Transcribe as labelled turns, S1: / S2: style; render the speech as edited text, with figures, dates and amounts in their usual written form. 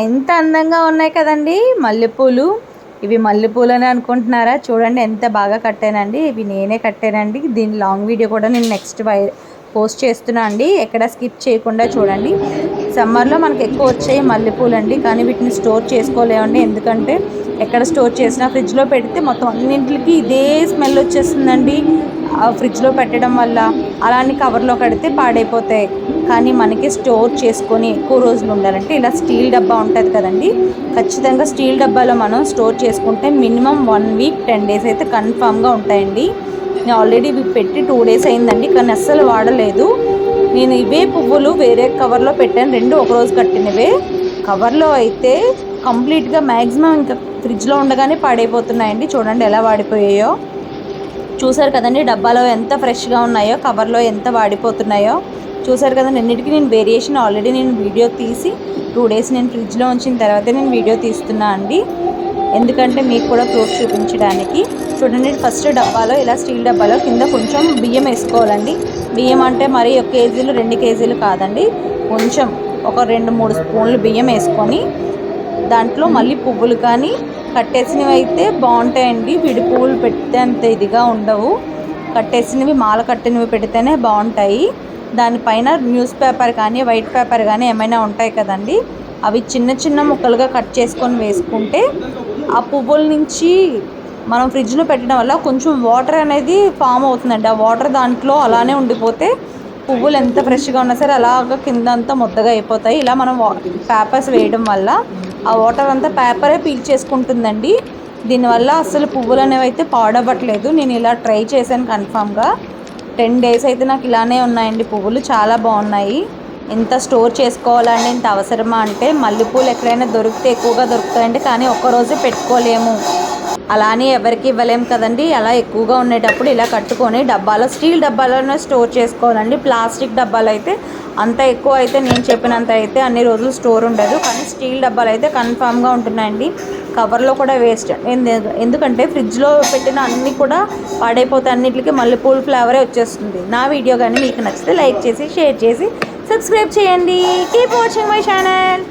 S1: ఎంత అందంగా ఉన్నాయి కదండి మల్లెపూలు. ఇవి మల్లెపూలని అనుకుంటున్నారా? చూడండి ఎంత బాగా కట్టానండి. ఇవి నేనే కట్టానండి. దీని లాంగ్ వీడియో కూడా నేను నెక్స్ట్ పోస్ట్ చేస్తున్నా అండి. ఎక్కడ స్కిప్ చేయకుండా చూడండి. సమ్మర్లో మనకు ఎక్కువ వచ్చాయి మల్లెపూలు అండి, కానీ వీటిని స్టోర్ చేసుకోలేమండి. ఎందుకంటే ఎక్కడ స్టోర్ చేసినా ఫ్రిడ్జ్లో పెడితే మొత్తం అన్నింటికి ఇదే స్మెల్ వచ్చేస్తుందండి. ఫ్రిడ్జ్లో పెట్టడం వల్ల అలానే కవర్లో కడితే పాడైపోతాయి. కానీ మనకి స్టోర్ చేసుకొని ఎక్కువ రోజులు ఉండాలంటే ఇలా స్టీల్ డబ్బా ఉంటుంది కదండి, ఖచ్చితంగా స్టీల్ డబ్బాలో మనం స్టోర్ చేసుకుంటే మినిమం 1 వీక్ 10 డేస్ అయితే కన్ఫామ్గా ఉంటాయండి. నేను ఆల్రెడీ ఇవి పెట్టి 2 డేస్ అయిందండి, కానీ అస్సలు వాడలేదు. నేను ఇవే పువ్వులు వేరే కవర్లో పెట్టాను, 2 ఒకరోజు కట్టినవే. కవర్లో అయితే కంప్లీట్గా మ్యాక్సిమం ఇంకా ఫ్రిడ్జ్లో ఉండగానే పాడైపోతున్నాయండి. చూడండి ఎలా వాడిపోయాయో. చూసారు కదండి డబ్బాలో ఎంత ఫ్రెష్గా ఉన్నాయో, కవర్లో ఎంత వాడిపోతున్నాయో చూసారు కదండి. అన్నిటికీ నేను వేరియేషన్ ఆల్రెడీ నేను వీడియో తీసి 2 డేస్ నేను ఫ్రిడ్జ్లో ఉంచిన తర్వాతే నేను వీడియో తీస్తున్నా అండి, ఎందుకంటే మీకు కూడా ప్రూఫ్ చూపించడానికి. చూడండి ఫస్ట్ డబ్బాలో ఇలా స్టీల్ డబ్బాలో కింద కొంచెం బియ్యం వేసుకోవాలండి. బియ్యం అంటే మరి 1 కేజీలు 2 కేజీలు కాదండి, కొంచెం ఒక 2-3 స్పూన్లు బియ్యం వేసుకొని దాంట్లో మళ్ళీ పువ్వులు కానీ కట్టేసినవి అయితే బాగుంటాయండి. విడి పువ్వులు పెడితే అంత ఇదిగా ఉండవు, కట్టేసినవి మాల కట్టినవి పెడితేనే బాగుంటాయి. దానిపైన న్యూస్ పేపర్ కానీ వైట్ పేపర్ కానీ ఏమైనా ఉంటాయి కదండి, అవి చిన్న చిన్న ముక్కలుగా కట్ చేసుకొని వేసుకుంటే ఆ పువ్వుల నుంచి మనం ఫ్రిడ్జ్లో పెట్టడం వల్ల కొంచెం వాటర్ అనేది ఫామ్ అవుతుందండి. ఆ వాటర్ దాంట్లో అలానే ఉండిపోతే పువ్వులు ఎంత ఫ్రెష్గా ఉన్నా సరే అలాగ కింద అంతా ముద్దగా అయిపోతాయి. ఇలా మనం పేపర్స్ వేయడం వల్ల ఆ వాటర్ అంతా పేపరే పీల్చేసుకుంటుందండి. దీనివల్ల అసలు పువ్వులు అనేవి అయితే పాడవట్లేదు. నేను ఇలా ట్రై చేశాను కన్ఫామ్గా. 10 డేస్ అయితే నాకు ఇలానే ఉన్నాయండి పువ్వులు, చాలా బాగున్నాయి. ఎంత స్టోర్ చేసుకోవాలండి, ఇంత అవసరమా అంటే మల్లెపూలు ఎక్కడైనా దొరికితే ఎక్కువగా దొరుకుతాయండి, కానీ ఒక్కరోజే పెట్టుకోలేము, అలానే ఎవరికి ఇవ్వలేము కదండి. అలా ఎక్కువగా ఉండేటప్పుడు ఇలా కట్టుకొని డబ్బాలో స్టీల్ డబ్బాలోనే స్టోర్ చేసుకోవాలండి. ప్లాస్టిక్ డబ్బాలు అయితే అంత ఎక్కువ అయితే నేను చెప్పినంత అయితే అన్ని రోజులు స్టోర్ ఉండదు, కానీ స్టీల్ డబ్బాలు అయితే కన్ఫామ్గా ఉంటున్నాయండి. కవర్లో కూడా వేస్ట్, ఎందుకంటే ఫ్రిడ్జ్లో పెట్టిన అన్నీ కూడా పాడైపోతే అన్నిటికీ మల్లెపూల ఫ్లేవరే వచ్చేస్తుంది. నా వీడియో కానీ మీకు నచ్చితే లైక్ చేసి షేర్ చేసి సబ్స్క్రైబ్ చేయండి. Keep watching my channel.